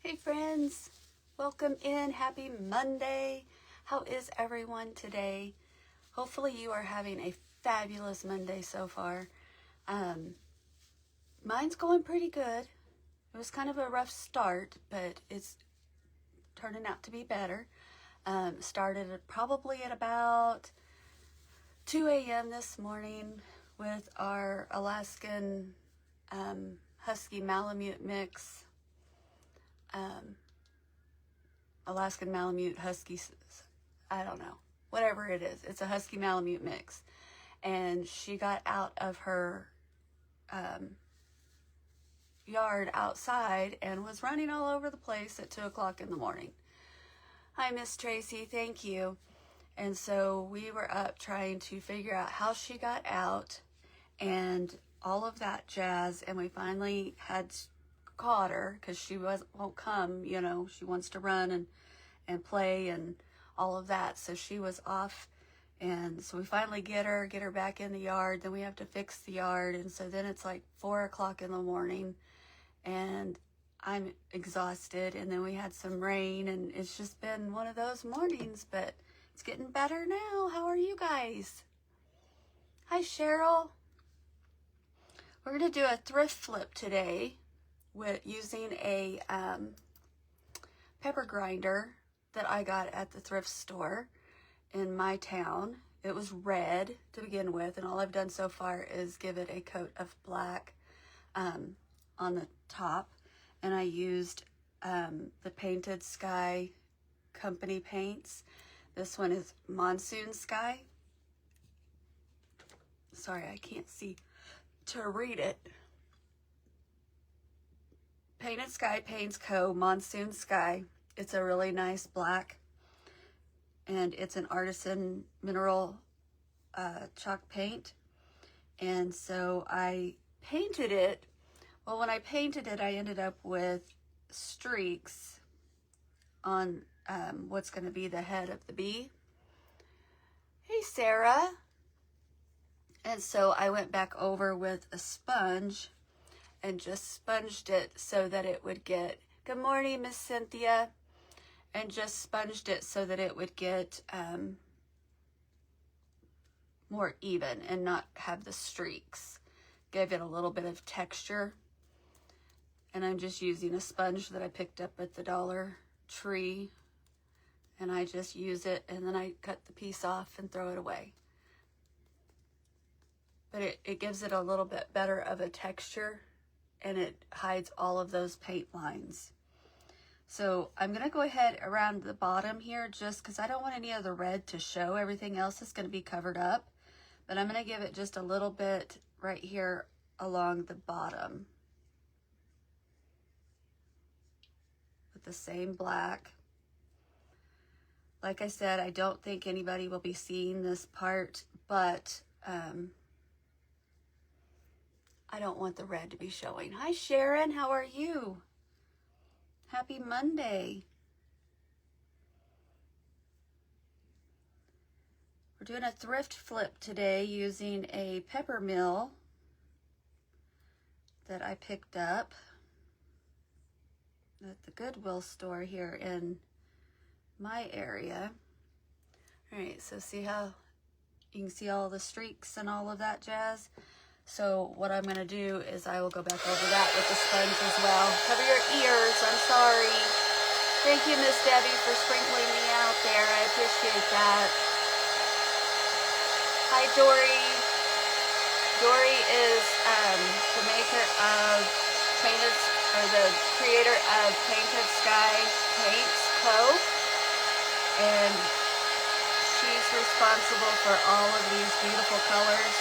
Hey friends, welcome in. Happy Monday. How is everyone today? Hopefully you are having a fabulous Monday so far. Mine's going pretty good. It was kind of a rough start, but it's turning out to be better. Started probably at about 2 a.m. this morning with our Alaskan Husky Malamute mix. Alaskan Malamute Husky, I don't know, whatever it is. It's a Husky Malamute mix. And she got out of her yard outside and was running all over the place at 2 o'clock in the morning. Hi, Miss Tracy, thank you. And so we were up trying to figure out how she got out and all of that jazz. And we finally had caught her because she won't come, you know, she wants to run and play and all of that. So she was off, and so we finally get her back in the yard. Then we have to fix the yard, and so then it's like 4 o'clock in the morning and I'm exhausted. And then we had some rain, and it's just been one of those mornings, but it's getting better now. How are you guys? Hi, Cheryl. We're gonna do a thrift flip today with using a pepper grinder that I got at the thrift store in my town. It was red to begin with, and all I've done so far is give it a coat of black on the top. And I used the Painted Sky company paints. This one is Monsoon Sky. Sorry, I can't see to read it. Painted Sky Paints Co. Monsoon Sky. It's a really nice black, and it's an artisan mineral chalk paint. And so I painted it. Well, when I painted it, I ended up with streaks on what's going to be the head of the bee. Hey, Sarah. And so I went back over with a sponge and just sponged it so that it would get, good morning, Miss Cynthia, and just sponged it so that it would get more even and not have the streaks. Gave it a little bit of texture. And I'm just using a sponge that I picked up at the Dollar Tree, and I just use it, and then I cut the piece off and throw it away. But it gives it a little bit better of a texture, and it hides all of those paint lines. So I'm going to go ahead around the bottom here just because I don't want any of the red to show. Everything else is going to be covered up. But I'm going to give it just a little bit right here along the bottom with the same black. Like I said, I don't think anybody will be seeing this part, but I don't want the red to be showing. Hi, Sharon. How are you? Happy Monday. We're doing a thrift flip today using a pepper mill that I picked up at the Goodwill store here in my area. All right, so see how you can see all the streaks and all of that jazz? So what I'm going to do is I will go back over that with the sponge as well. Cover your ears. I'm sorry. Thank you, Miss Debbie, for sprinkling me out there. I appreciate that. Hi, Dory. Dory is the maker of the creator of Painted Sky Paints Co. And she's responsible for all of these beautiful colors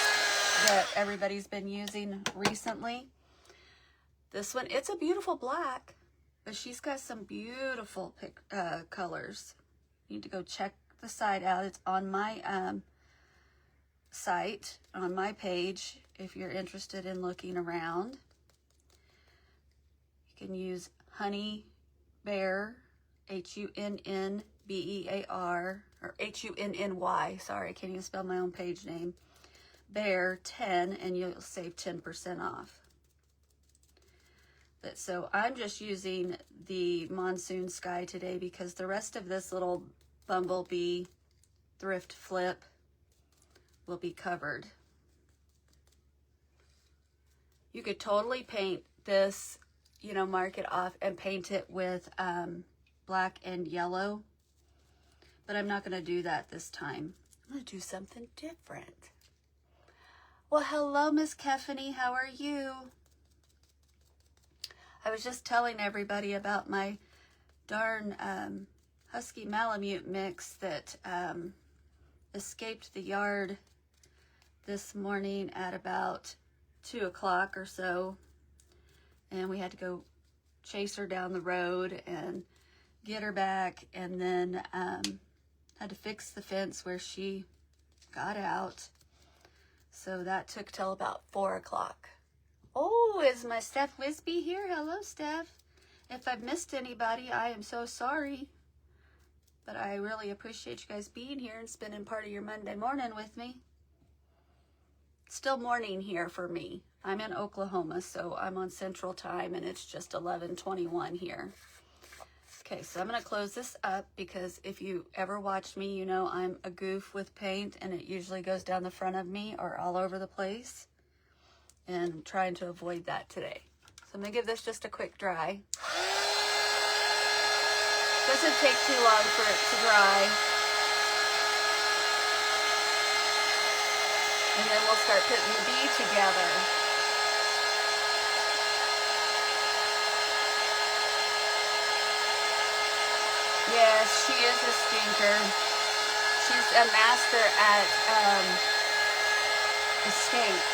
that everybody's been using recently. This one, it's a beautiful black, but she's got some beautiful colors. You need to go check the site out. It's on my site, on my page, if you're interested in looking around. You can use Honey Bear, Hunnebear, or Hunny, sorry, I can't even spell my own page name. Bear 10, and you'll save 10% off. But so I'm just using the Monsoon Sky today because the rest of this little Bumblebee Thrift flip will be covered. You could totally paint this, you know, mark it off and paint it with black and yellow. But I'm not going to do that this time. I'm going to do something different. Well, hello, Miss Keffany. How are you? I was just telling everybody about my darn Husky Malamute mix that escaped the yard this morning at about 2 o'clock or so. And we had to go chase her down the road and get her back. And then had to fix the fence where she got out. So that took till about 4 o'clock. Oh, is my Steph Wisby here? Hello, Steph. If I've missed anybody, I am so sorry. But I really appreciate you guys being here and spending part of your Monday morning with me. It's still morning here for me. I'm in Oklahoma, so I'm on Central Time, and it's just 11:21 here. Okay, so I'm going to close this up because if you ever watch me, you know I'm a goof with paint, and it usually goes down the front of me or all over the place. And I'm trying to avoid that today. So I'm going to give this just a quick dry. Doesn't take too long for it to dry. And then we'll start putting the bee together. Yes, she is a stinker. She's a master at escape.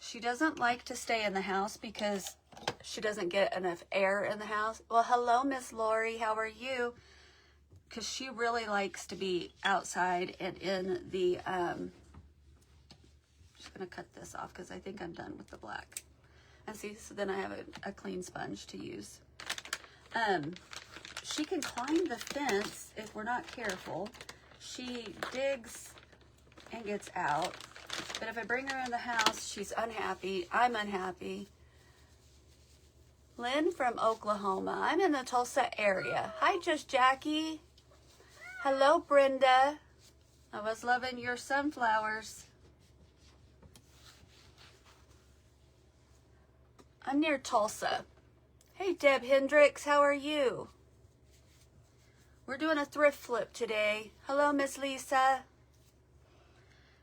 She doesn't like to stay in the house because she doesn't get enough air in the house. Well, hello, Miss Lori. How are you? Because she really likes to be outside and in the, I'm just going to cut this off because I think I'm done with the black. And see, so then I have a clean sponge to use. She can climb the fence if we're not careful. She digs and gets out. But if I bring her in the house, she's unhappy. I'm unhappy. Lynn from Oklahoma. I'm in the Tulsa area. Hi, Just Jackie. Hello, Brenda. I was loving your sunflowers. I'm near Tulsa. Hey, Deb Hendricks. How are you? We're doing a thrift flip today. Hello, Miss Lisa.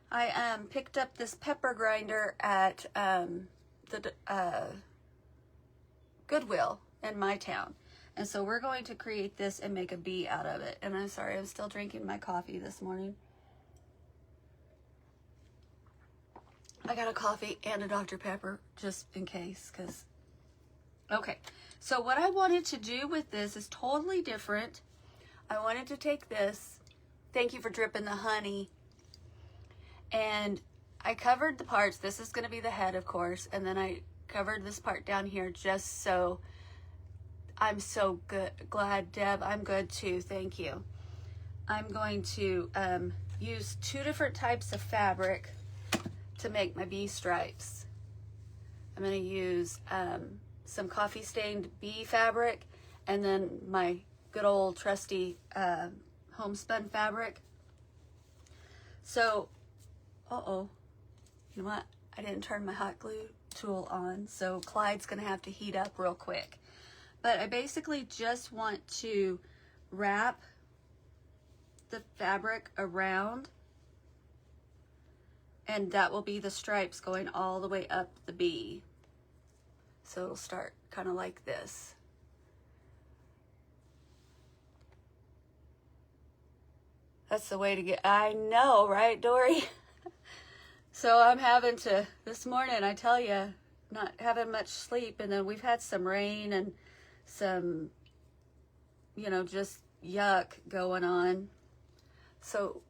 I picked up this pepper grinder at the Goodwill in my town. And so we're going to create this and make a bee out of it. And I'm sorry, I'm still drinking my coffee this morning. I got a coffee and a Dr. Pepper just in case, because... Okay, so what I wanted to do with this is totally different. I wanted to take this. Thank you for dripping the honey. And I covered the parts. This is going to be the head, of course. And then I covered this part down here just so... I'm so glad, Deb. I'm good too. Thank you. I'm going to use 2 different types of fabric to make my bee stripes. I'm going to use some coffee stained bee fabric and then my good old trusty homespun fabric. So, you know what? I didn't turn my hot glue tool on, so Clyde's going to have to heat up real quick. But I basically just want to wrap the fabric around, and that will be the stripes going all the way up the bee. So it'll start kind of like this. That's the way to get, I know, right, Dory? So I'm having to, this morning, I tell you, not having much sleep, and then we've had some rain and some, you know, just yuck going on. So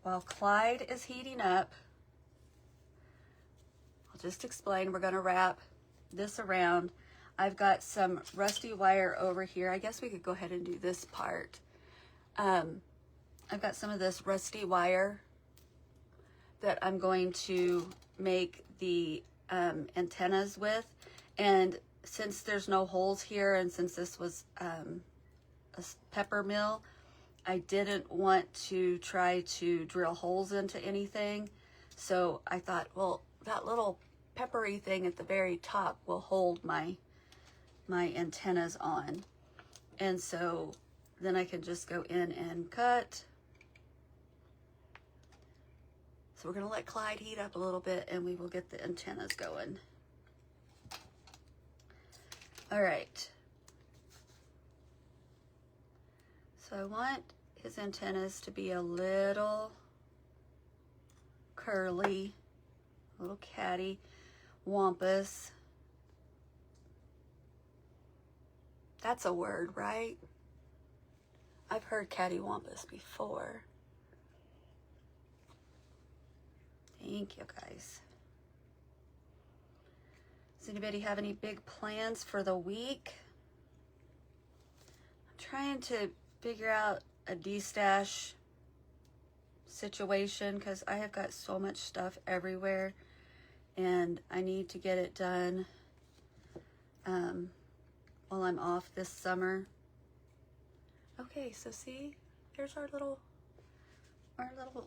while Clyde is heating up, I'll just explain. We're going to wrap this around. I've got some rusty wire over here. I guess we could go ahead and do this part. I've got some of this rusty wire that I'm going to make the antennas with. And since there's no holes here, and since this was a pepper mill, I didn't want to try to drill holes into anything. So I thought, well, that little peppery thing at the very top will hold my antennas on. And so then I can just go in and cut. So we're going to let Clyde heat up a little bit and we will get the antennas going. All right. So I want his antennas to be a little curly, a little catty, wampus. That's a word, right? I've heard cattywampus before. Thank you, guys. Does anybody have any big plans for the week? I'm trying to figure out a de-stash situation because I have got so much stuff everywhere and I need to get it done while I'm off this summer. Okay, so see, there's our little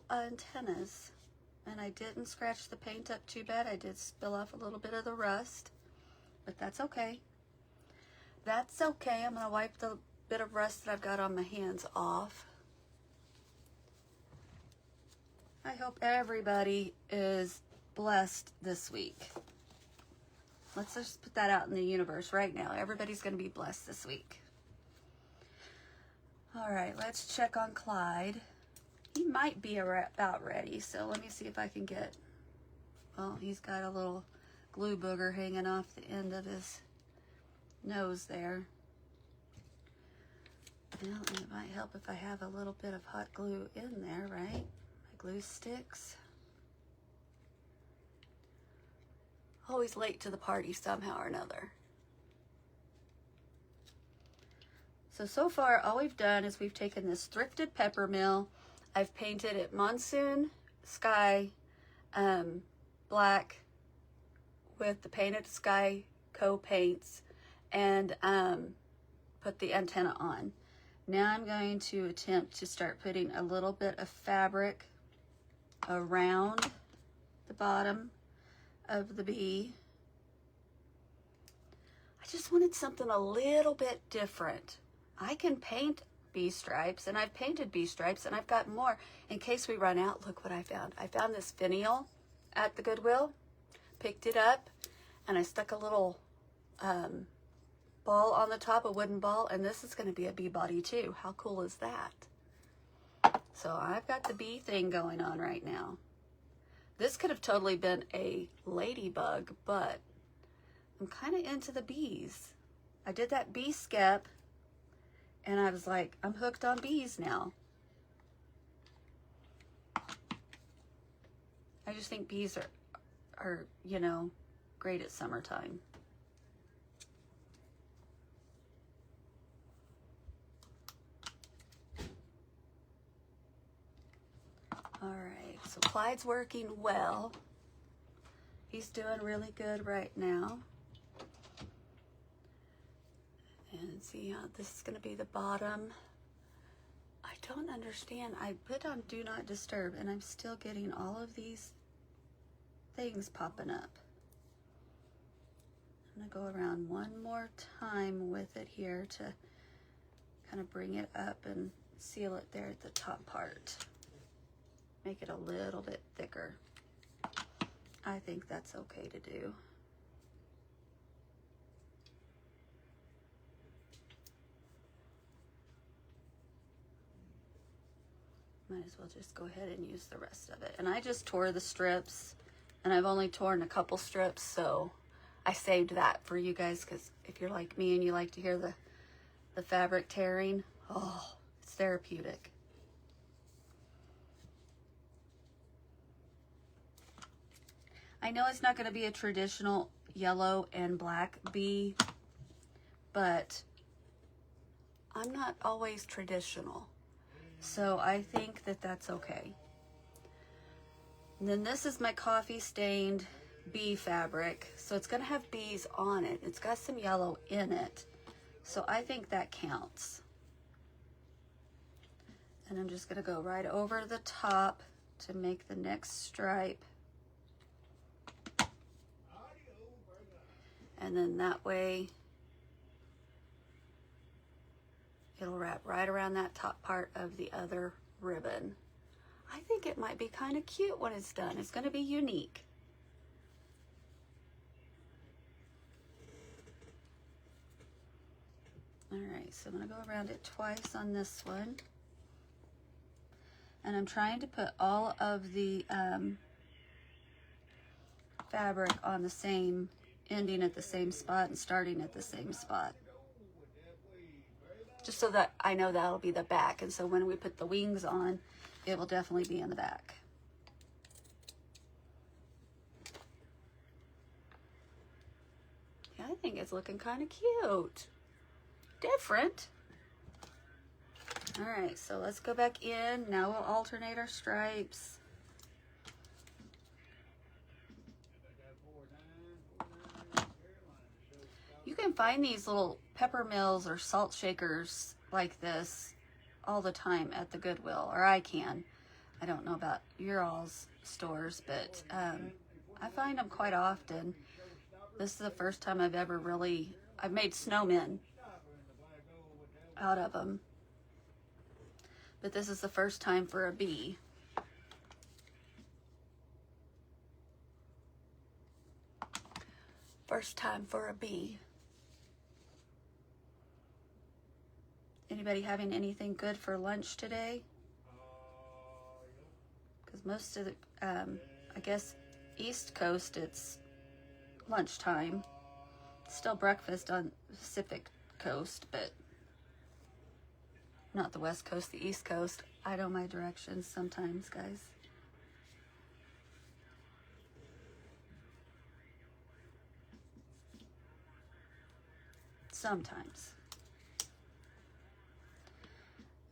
antennas. And I didn't scratch the paint up too bad. I did spill off a little bit of the rust, but that's okay. That's okay. I'm gonna wipe the bit of rust that I've got on my hands off. I hope everybody is blessed this week. Let's just put that out in the universe right now. Everybody's gonna be blessed this week. All right, let's check on Clyde. He might be about ready, so let me see if I can get, well, he's got a little glue booger hanging off the end of his nose there. Well, it might help if I have a little bit of hot glue in there, right? My glue sticks. Always late to the party somehow or another. So far, all we've done is we've taken this thrifted pepper mill. I've painted it Monsoon Sky black with the Painted Sky co-paints and put the antenna on. Now I'm going to attempt to start putting a little bit of fabric around the bottom of the bee. I just wanted something a little bit different. I can paint bee stripes, and I've painted bee stripes, and I've got more in case we run out. Look what I found. I found this finial at the Goodwill, picked it up, and I stuck a little ball on the top, a wooden ball, and this is going to be a bee body too. How cool is that? So I've got the bee thing going on right now. This could have totally been a ladybug, but I'm kind of into the bees. I did that bee skep, and I was like, I'm hooked on bees now. I just think bees are, you know, great at summertime. All right, so Clyde's working well. He's doing really good right now. And see how this is going to be the bottom. I don't understand. I put on Do Not Disturb, and I'm still getting all of these things popping up. I'm going to go around one more time with it here to kind of bring it up and seal it there at the top part. Make it a little bit thicker. I think that's okay to do. Might as well just go ahead and use the rest of it. And I just tore the strips, and I've only torn a couple strips, so I saved that for you guys, because if you're like me and you like to hear the fabric tearing, oh, it's therapeutic. I know it's not going to be a traditional yellow and black bee, but I'm not always traditional. So I think that that's okay. And then this is my coffee stained bee fabric, so it's going to have bees on it. It's got some yellow in it, so I think that counts. And I'm just going to go right over the top to make the next stripe. And then that way it'll wrap right around that top part of the other ribbon. I think it might be kind of cute when it's done. It's going to be unique. All right, so I'm going to go around it twice on this one. And I'm trying to put all of the fabric on the same, ending at the same spot and starting at the same spot. Just so that I know that'll be the back. And so when we put the wings on, it will definitely be in the back. Yeah, I think it's looking kind of cute. Different. All right, so let's go back in. Now we'll alternate our stripes. You can find these little pepper mills or salt shakers like this all the time at the Goodwill, or I can. I don't know about your all's stores, but I find them quite often. This is the first time I've ever I've made snowmen out of them. But this is the first time for a bee. First time for a bee. Anybody having anything good for lunch today? Because most of the, I guess, East Coast, it's lunchtime. Still breakfast on the Pacific Coast, but not the West Coast, the East Coast. I know my directions sometimes, guys. Sometimes.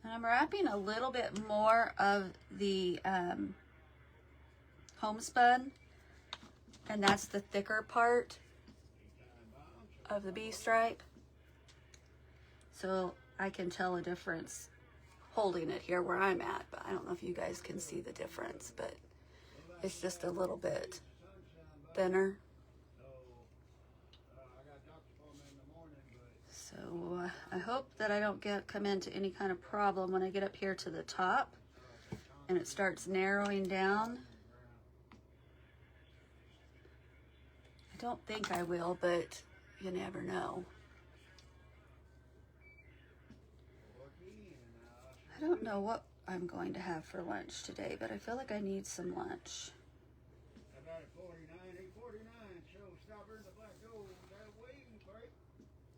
And I'm wrapping a little bit more of the homespun, and that's the thicker part of the bee stripe. So I can tell a difference holding it here where I'm at, but I don't know if you guys can see the difference, but it's just a little bit thinner. So I hope that I don't come into any kind of problem when I get up here to the top and it starts narrowing down. I don't think I will, but you never know. I don't know what I'm going to have for lunch today, but I feel like I need some lunch.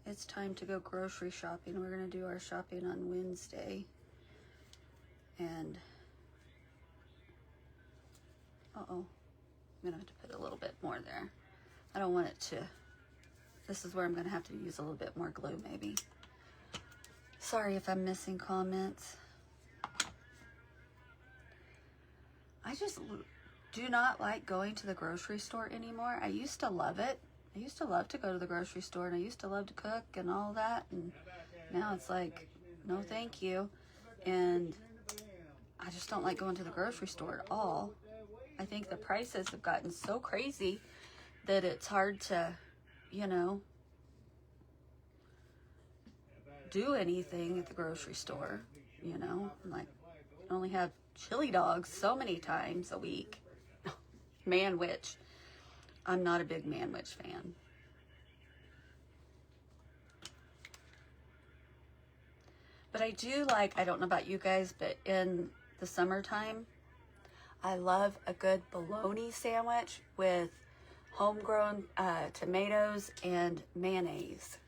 It's time to go grocery shopping. We're going to do our shopping on Wednesday. And, I'm going to have to put a little bit more there. I don't want it to, this is where I'm going to have to use a little bit more glue maybe. Sorry if I'm missing comments. I just do not like going to the grocery store anymore. I used to love it. I used to love to go to the grocery store, and I used to love to cook and all that, and now it's like, no thank you. And I just don't like going to the grocery store at all. I think the prices have gotten so crazy that it's hard to, you know, do anything at the grocery store, you know. Like, I only have chili dogs so many times a week. Man-wich. I'm not a big man-wich fan. But I do like, I don't know about you guys, but in the summertime, I love a good bologna sandwich with homegrown tomatoes and mayonnaise.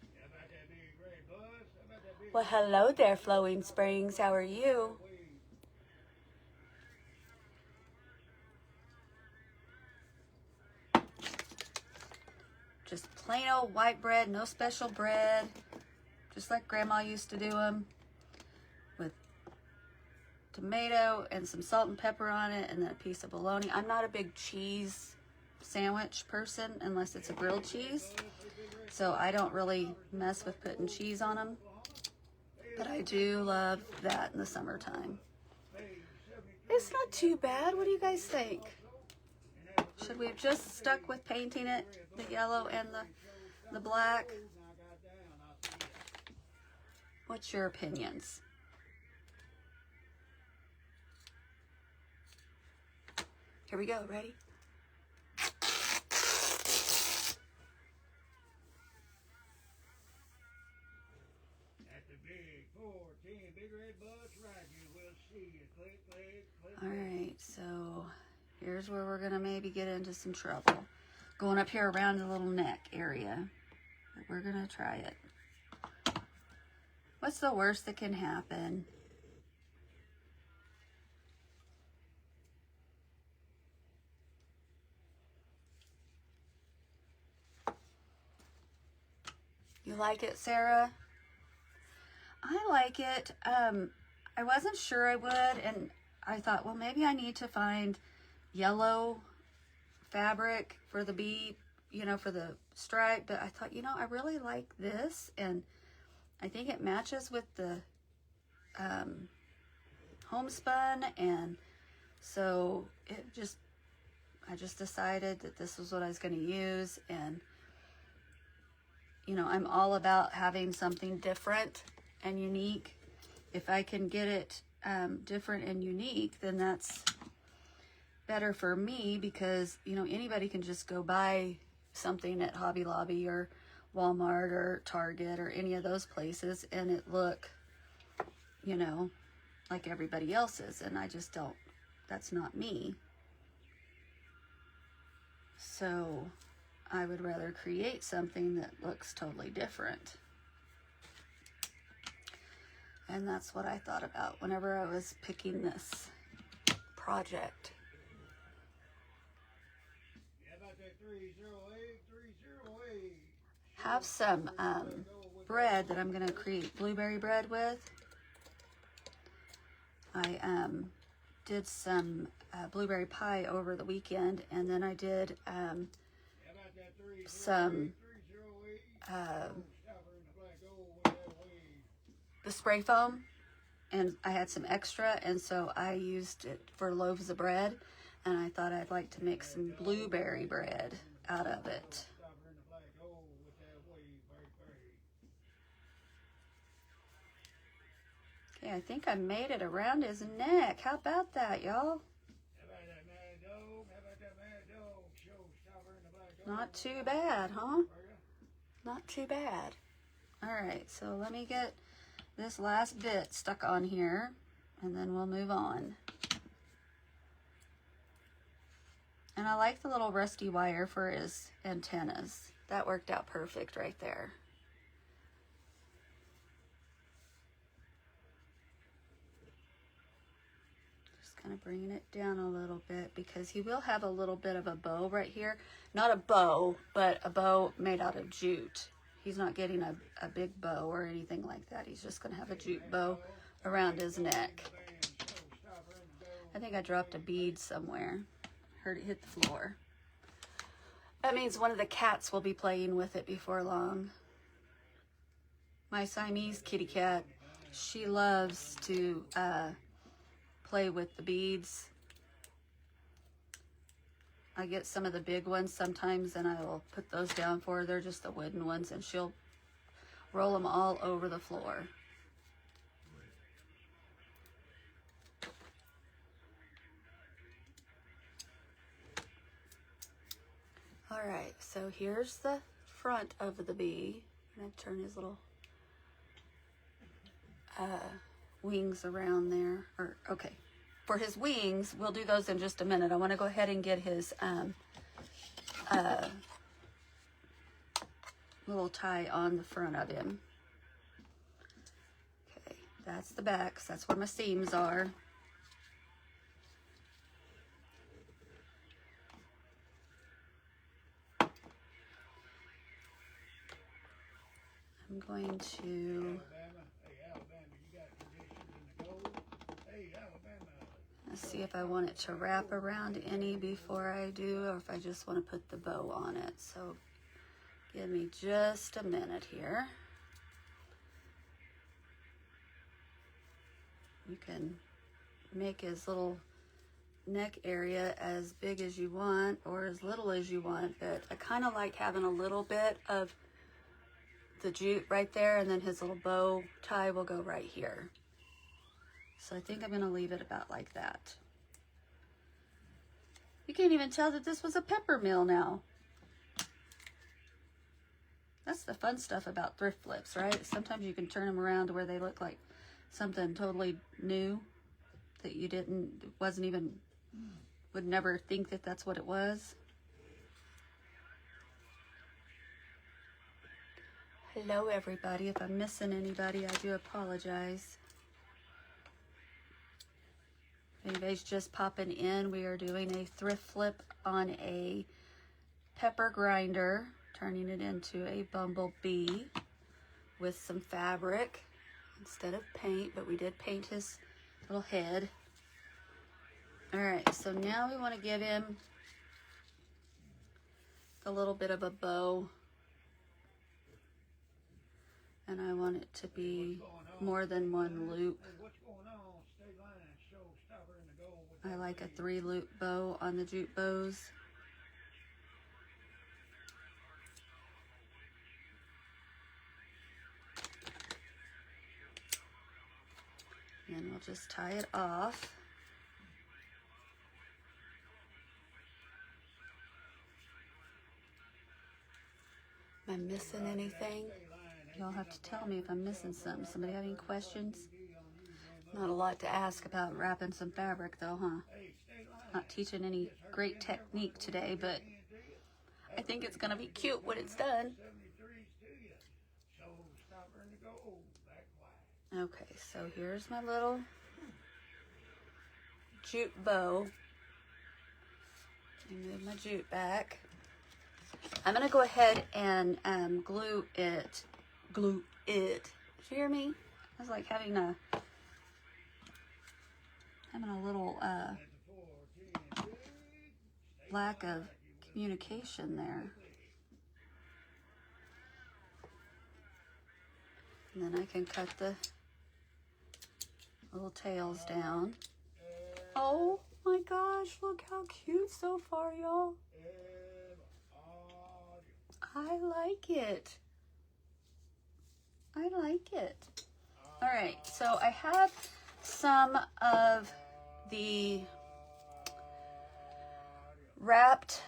Well, hello there, Flowing Springs. How are you? Just plain old white bread, no special bread. Just like Grandma used to do them. With tomato and some salt and pepper on it, and then a piece of bologna. I'm not a big cheese sandwich person unless it's a grilled cheese. So I don't really mess with putting cheese on them. But I do love that in the summertime. It's not too bad. What do you guys think? Should we have just stuck with painting it, the yellow and the black? What's your opinions? Here we go. Ready? All right, so here's where we're gonna maybe get into some trouble. Going up here around the little neck area. But we're gonna try it. What's the worst that can happen? You like it, Sarah? I like it. I wasn't sure I would, and I thought, well, maybe I need to find yellow fabric for the bead, you know, for the stripe. But I thought, you know, I really like this, and I think it matches with the homespun, and so I just decided that this was what I was going to use. And you know, I'm all about having something different and unique. If I can get it different and unique, then that's better for me, because, you know, anybody can just go buy something at Hobby Lobby or Walmart or Target or any of those places and it look, you know, like everybody else's, and I just don't, that's not me. So I would rather create something that looks totally different. And that's what I thought about whenever I was picking this project. Have some bread that I'm going to create blueberry bread with. I did some blueberry pie over the weekend, and then I did some the spray foam, and I had some extra, and so I used it for loaves of bread, and I thought I'd like to make some blueberry bread out of it. Okay, I think I made it around his neck. How about that, y'all? Not too bad, huh? Not too bad. All right, so let me get this last bit stuck on here, and then we'll move on. And I like the little rusty wire for his antennas. That worked out perfect right there. Just kind of bringing it down a little bit, because he will have a little bit of a bow right here. Not a bow, but a bow made out of jute. He's not getting a big bow or anything like that. He's just going to have a jute bow around his neck. I think I dropped a bead somewhere. Heard it hit the floor. That means one of the cats will be playing with it before long. My Siamese kitty cat, she loves to play with the beads. I get some of the big ones sometimes, and I will put those down for her. They're just the wooden ones, and she'll roll them all over the floor. All right, so here's the front of the bee. I'm gonna turn his little wings around there. Or okay, for his wings, we'll do those in just a minute. I want to go ahead and get his little tie on the front of him. Okay, that's the back. So that's where my seams are. I'm going to See if I want it to wrap around any before I do, or if I just want to put the bow on it. So give me just a minute here. You can make his little neck area as big as you want or as little as you want, but I kind of like having a little bit of the jute right there, and then his little bow tie will go right here. So I think I'm going to leave it about like that. You can't even tell that this was a pepper mill now. That's the fun stuff about thrift flips, right? Sometimes you can turn them around to where they look like something totally new that you wasn't even, would never think that that's what it was. Hello everybody. If I'm missing anybody, I do apologize. If anybody's just popping in, we are doing a thrift flip on a pepper grinder, turning it into a bumblebee with some fabric instead of paint, but we did paint his little head. All right, so now we want to give him a little bit of a bow, and I want it to be more than one loop. I like a 3-loop bow on the jute bows. And then we'll just tie it off. Am I missing anything? Y'all have to tell me if I'm missing something. Somebody have any questions? Not a lot to ask about wrapping some fabric though, huh? Not teaching any great technique today, but I think it's gonna be cute when it's done. Okay, so here's my little jute bow. Move my jute back. I'm gonna go ahead and glue it. Did you hear me? I was like having a little lack of communication there. And then I can cut the little tails down. Oh my gosh, look how cute so far, y'all. I like it. I like it. All right, so I have some of the wrapped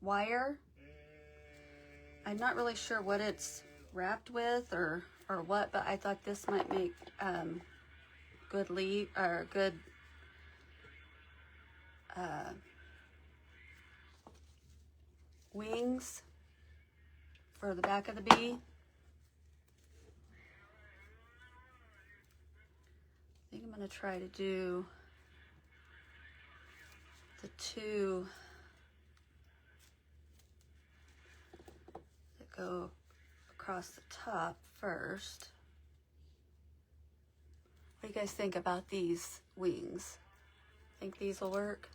wire. I'm not really sure what it's wrapped with or what, but I thought this might make good wings for the back of the bee. I think I'm going to try to do the two that go across the top first. What do you guys think about these wings? Think these will work?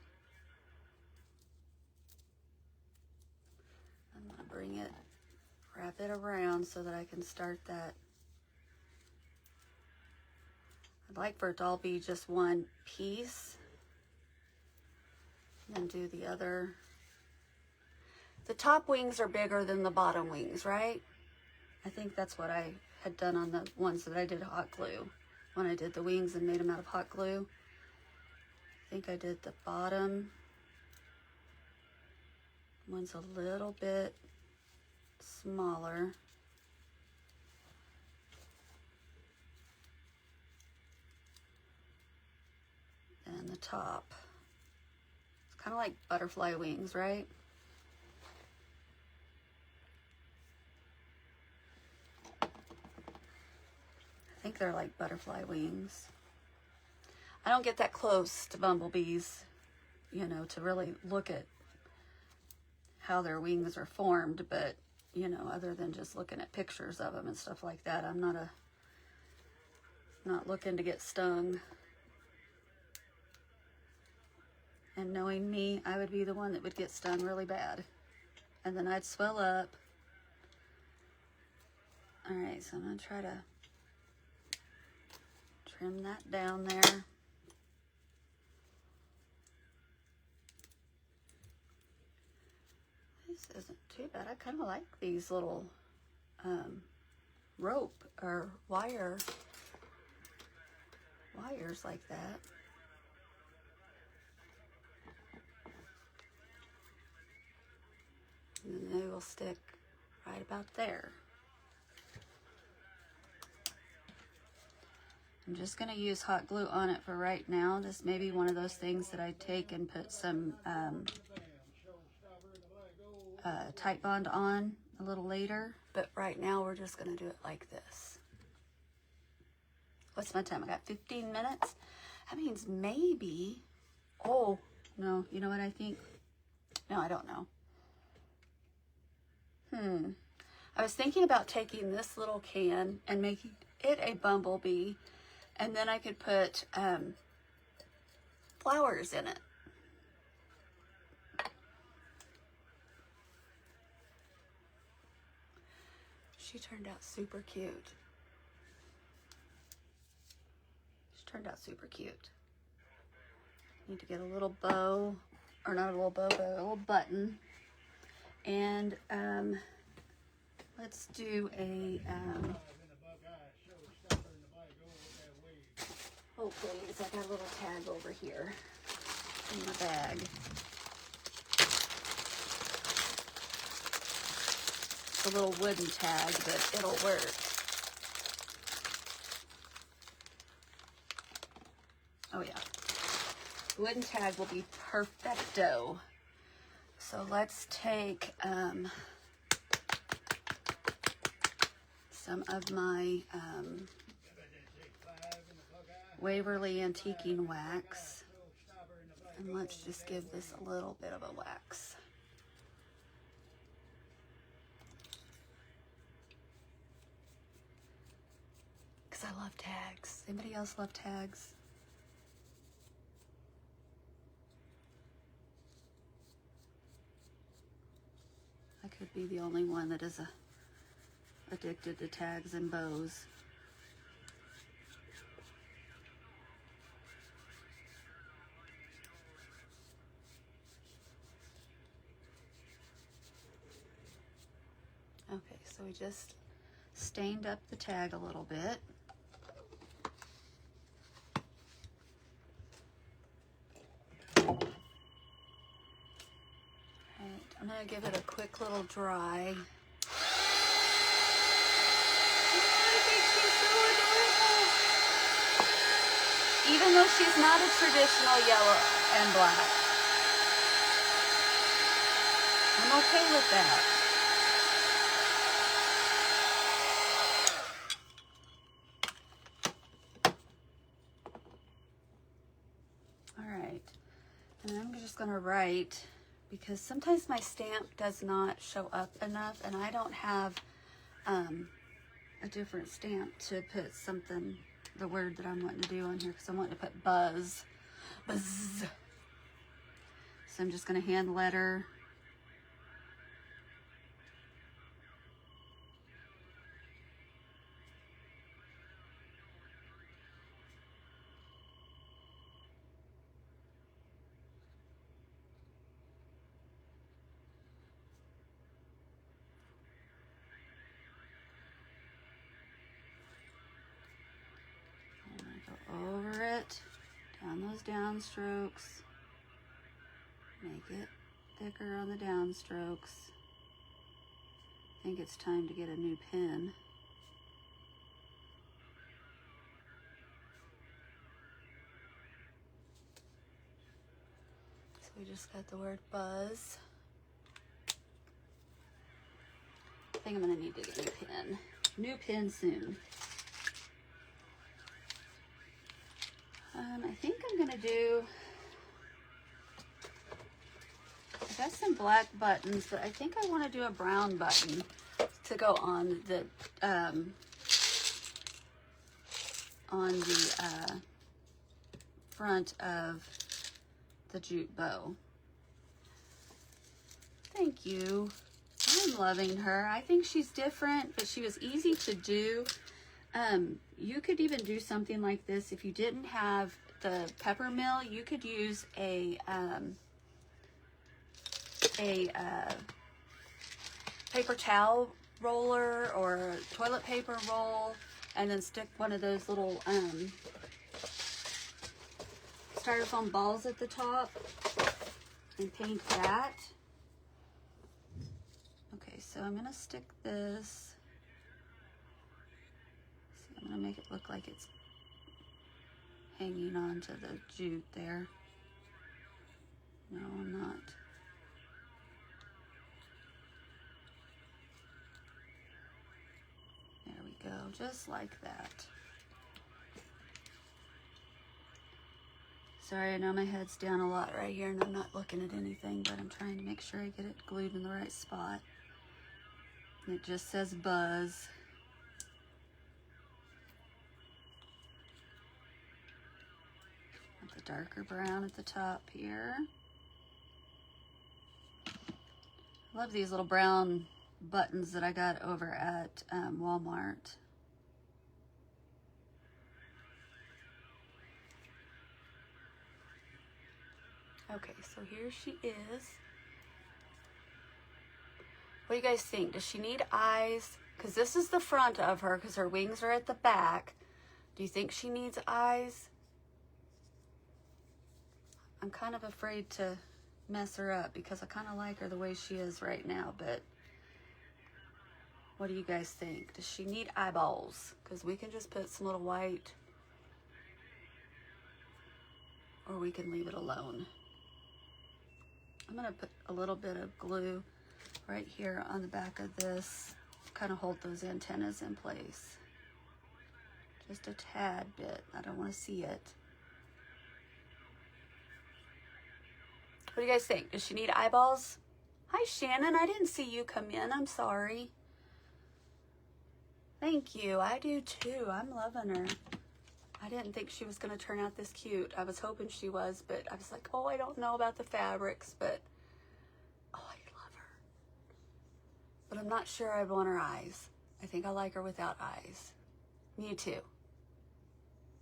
I'm going to bring it, wrap it around so that I can start that. I'd like for it to all be just one piece. And do the other. The top wings are bigger than the bottom wings, right? I think that's what I had done on the ones that I did hot glue. When I did the wings and made them out of hot glue. I think I did the bottom one's a little bit smaller. And the top. It's kind of like butterfly wings, right? I think they're like butterfly wings. I don't get that close to bumblebees, you know, to really look at how their wings are formed, but, you know, other than just looking at pictures of them and stuff like that, I'm not looking to get stung. And knowing me, I would be the one that would get stung really bad. And then I'd swell up. All right, so I'm gonna try to trim that down there. This isn't too bad. I kind of like these little rope or wires like that. And then they will stick right about there. I'm just going to use hot glue on it for right now. This may be one of those things that I take and put some tight bond on a little later. But right now we're just going to do it like this. What's my time? I got 15 minutes. That means maybe, oh, no, you know what I think? No, I don't know. I was thinking about taking this little can and making it a bumblebee, and then I could put flowers in it. She turned out super cute. She turned out super cute. Need to get a little bow, or not a little bow, but a little button. And let's do a, oh please, I got a little tag over here in my bag. It's a little wooden tag, but it'll work. Oh yeah, wooden tag will be perfecto. So let's take some of my Waverly Antiquing wax, and let's just give this a little bit of a wax. Because I love tags. Anybody else love tags? I could be the only one that is addicted to tags and bows. Okay, so we just stained up the tag a little bit. I'm going to give it a quick little dry. I think she's so adorable. Even though she's not a traditional yellow and black. I'm okay with that. All right. And I'm just going to write, because sometimes my stamp does not show up enough, and I don't have a different stamp to put something, the word that I'm wanting to do on here, because I'm wanting to put buzz. Buzz. So I'm just going to hand letter. Over it, down those downstrokes, make it thicker on the downstrokes. I think it's time to get a new pen. So we just got the word buzz. I think I'm gonna need to get a new pen. New pen soon. I think I'm gonna do, I got some black buttons, but I think I want to do a brown button to go on the front of the jute bow. Thank you. I'm loving her. I think she's different, but she was easy to do. You could even do something like this if you didn't have the pepper mill. You could use a paper towel roller or a toilet paper roll, and then stick one of those little styrofoam balls at the top and paint that. Okay, so I'm gonna stick this. See, I'm gonna make it look like it's hanging on to the jute there. No, I'm not. There we go, just like that. Sorry, I know my head's down a lot right here and I'm not looking at anything, but I'm trying to make sure I get it glued in the right spot. And it just says Buzz. With the darker brown at the top here. I love these little brown buttons that I got over at Walmart. Okay, so here she is. What do you guys think? Does she need eyes? Because this is the front of her, because her wings are at the back. Do you think she needs eyes? I'm kind of afraid to mess her up because I kind of like her the way she is right now, but what do you guys think? Does she need eyeballs? Because we can just put some little white, or we can leave it alone. I'm going to put a little bit of glue right here on the back of this, kind of hold those antennas in place. Just a tad bit. I don't want to see it. What do you guys think? Does she need eyeballs? Hi, Shannon. I didn't see you come in. I'm sorry. Thank you. I do too. I'm loving her. I didn't think she was going to turn out this cute. I was hoping she was, but I was like, oh, I don't know about the fabrics, but oh, I love her. But I'm not sure I want her eyes. I think I like her without eyes. Me too.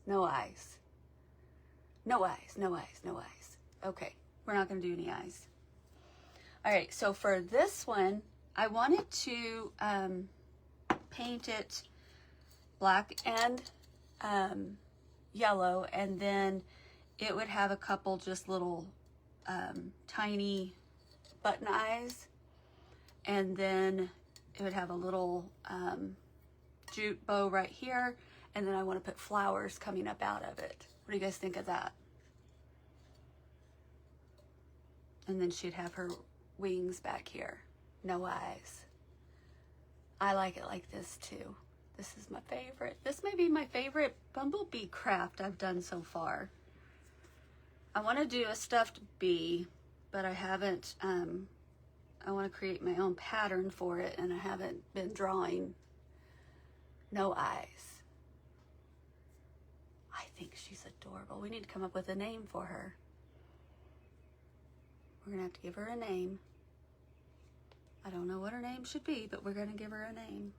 No eyes. No eyes, no eyes, no eyes. Okay, we're not going to do any eyes. All right, so for this one, I wanted to paint it black and yellow, and then it would have a couple just little tiny button eyes, and then it would have a little jute bow right here, and then I want to put flowers coming up out of it. What do you guys think of that? And then she'd have her wings back here. No eyes. I like it like this too. This is my favorite. This may be my favorite bumblebee craft I've done so far. I want to do a stuffed bee, but I haven't, I want to create my own pattern for it, and I haven't been drawing. No eyes. I think she's adorable. We need to come up with a name for her. We're going to have to give her a name. I don't know what her name should be, but we're going to give her a name.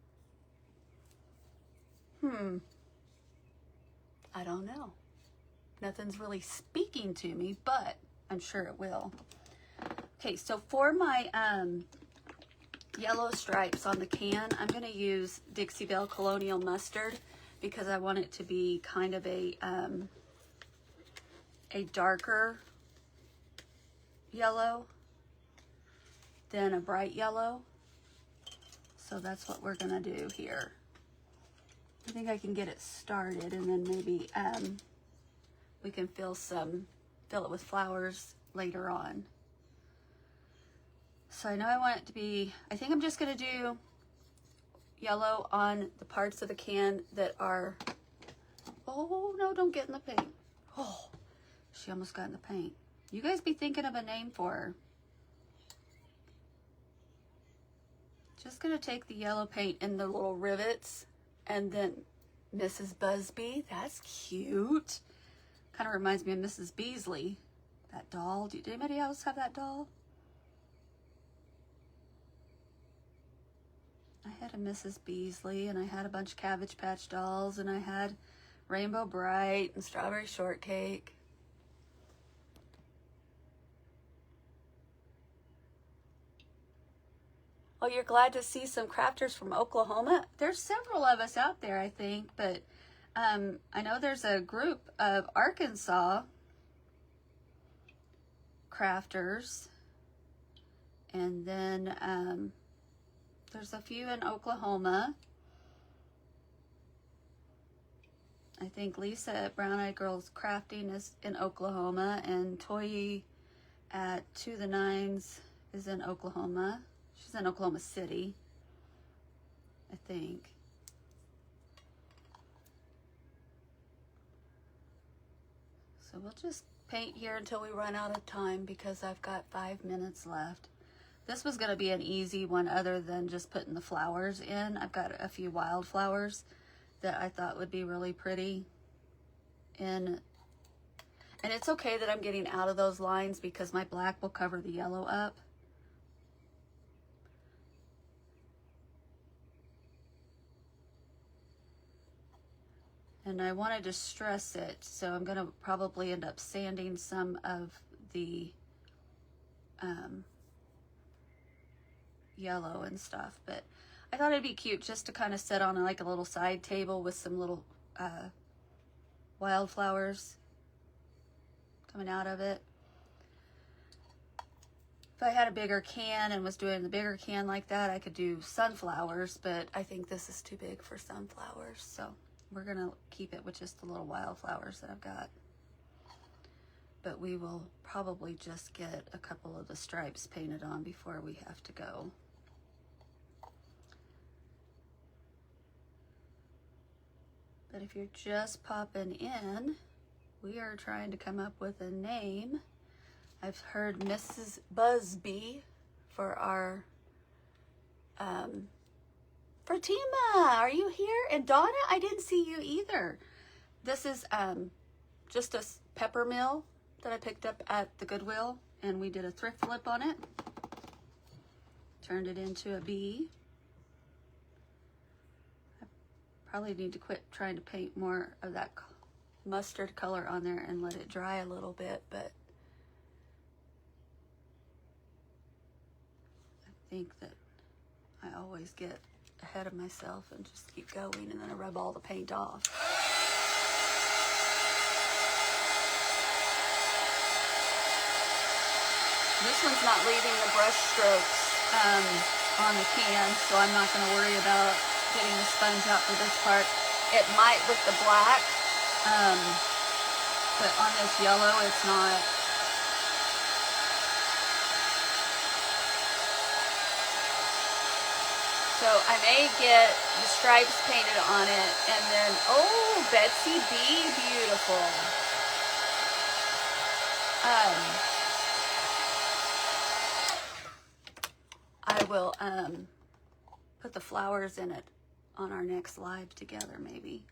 I don't know. Nothing's really speaking to me, but I'm sure it will. Okay, so for my yellow stripes on the can, I'm going to use Dixie Belle Colonial Mustard because I want it to be kind of a darker yellow than a bright yellow. So that's what we're going to do here. I think I can get it started, and then maybe we can fill it with flowers later on. So I know I want it to be, I think I'm just going to do yellow on the parts of the can that are, oh no, don't get in the paint. Oh, she almost got in the paint. You guys be thinking of a name for her. Just going to take the yellow paint in the little rivets, and then Mrs. Busby. That's cute. Kind of reminds me of Mrs. Beasley. That doll. Did anybody else have that doll? I had a Mrs. Beasley, and I had a bunch of Cabbage Patch dolls, and I had Rainbow Bright and Strawberry Shortcake. Oh, you're glad to see some crafters from Oklahoma? There's several of us out there, I think, but I know there's a group of Arkansas crafters, and then there's a few in Oklahoma. I think Lisa at Brown Eyed Girls Crafting is in Oklahoma, and Toyi at To the Nines is in Oklahoma. She's in Oklahoma City, I think. So we'll just paint here until we run out of time because I've got 5 minutes left. This was going to be an easy one other than just putting the flowers in. I've got a few wildflowers that I thought would be really pretty. And it's okay that I'm getting out of those lines because my black will cover the yellow up. And I wanted to stress it, so I'm going to probably end up sanding some of the yellow and stuff. But I thought it'd be cute just to kind of sit on like a little side table with some little wildflowers coming out of it. If I had a bigger can and was doing the bigger can like that, I could do sunflowers, but I think this is too big for sunflowers, so we're going to keep it with just the little wildflowers that I've got. But we will probably just get a couple of the stripes painted on before we have to go. But if you're just popping in, we are trying to come up with a name. I've heard Mrs. Busby for our Fatima, are you here? And Donna, I didn't see you either. This is just a pepper mill that I picked up at the Goodwill, and we did a thrift flip on it. Turned it into a bee. I probably need to quit trying to paint more of that mustard color on there and let it dry a little bit, but I think that I always get ahead of myself and just keep going, and then I rub all the paint off. This one's not leaving the brush strokes on the can, so I'm not going to worry about getting the sponge out for this part. It might with the black, but on this yellow it's not. So I may get the stripes painted on it, and then, oh, Betsy B, beautiful. I will put the flowers in it on our next live together, maybe.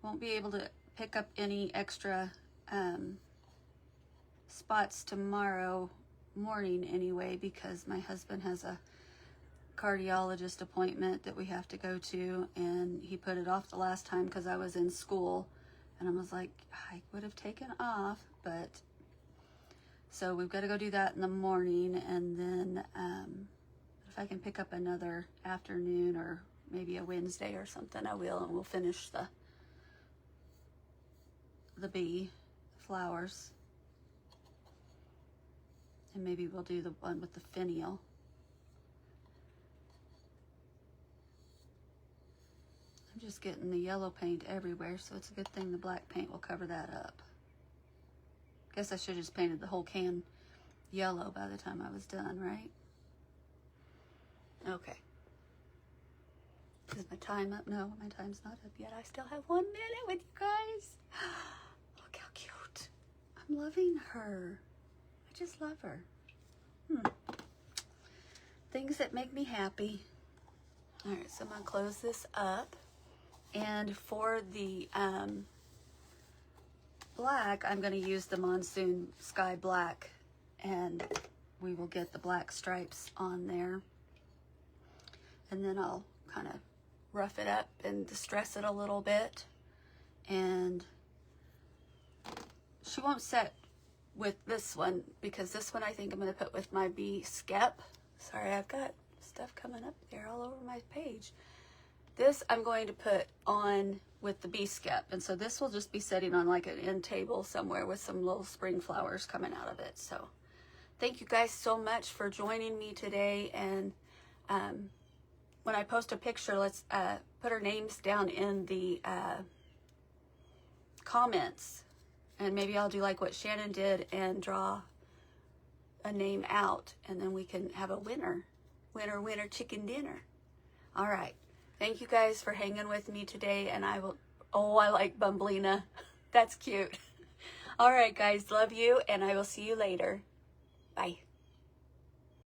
Won't be able to pick up any extra spots tomorrow morning anyway, because my husband has a cardiologist appointment that we have to go to, and he put it off the last time because I was in school, and I was like, I would have taken off, but so we've got to go do that in the morning, and then if I can pick up another afternoon or maybe a Wednesday or something, I will, and we'll finish the bee flowers. And maybe we'll do the one with the finial. I'm just getting the yellow paint everywhere, so it's a good thing the black paint will cover that up. Guess I should have just painted the whole can yellow by the time I was done, right? Okay. Is my time up? No, my time's not up yet. I still have 1 minute with you guys. Look how cute. I'm loving her. I just love her. Things that make me happy. All right, so I'm gonna close this up. And for the black, I'm going to use the Monsoon Sky Black, and we will get the black stripes on there. And then I'll kind of rough it up and distress it a little bit. And she won't set with this one, because this one I think I'm going to put with my bee skep. Sorry, I've got stuff coming up there all over my page. This I'm going to put on with the bee skep, and so this will just be sitting on like an end table somewhere with some little spring flowers coming out of it. So thank you guys so much for joining me today, and when I post a picture, let's put our names down in the comments, and maybe I'll do like what Shannon did and draw a name out, and then we can have a winner chicken dinner. All right, thank you guys for hanging with me today, and I will, oh, I like Bumbleina. That's cute. All right guys, love you, and I will see you later. Bye.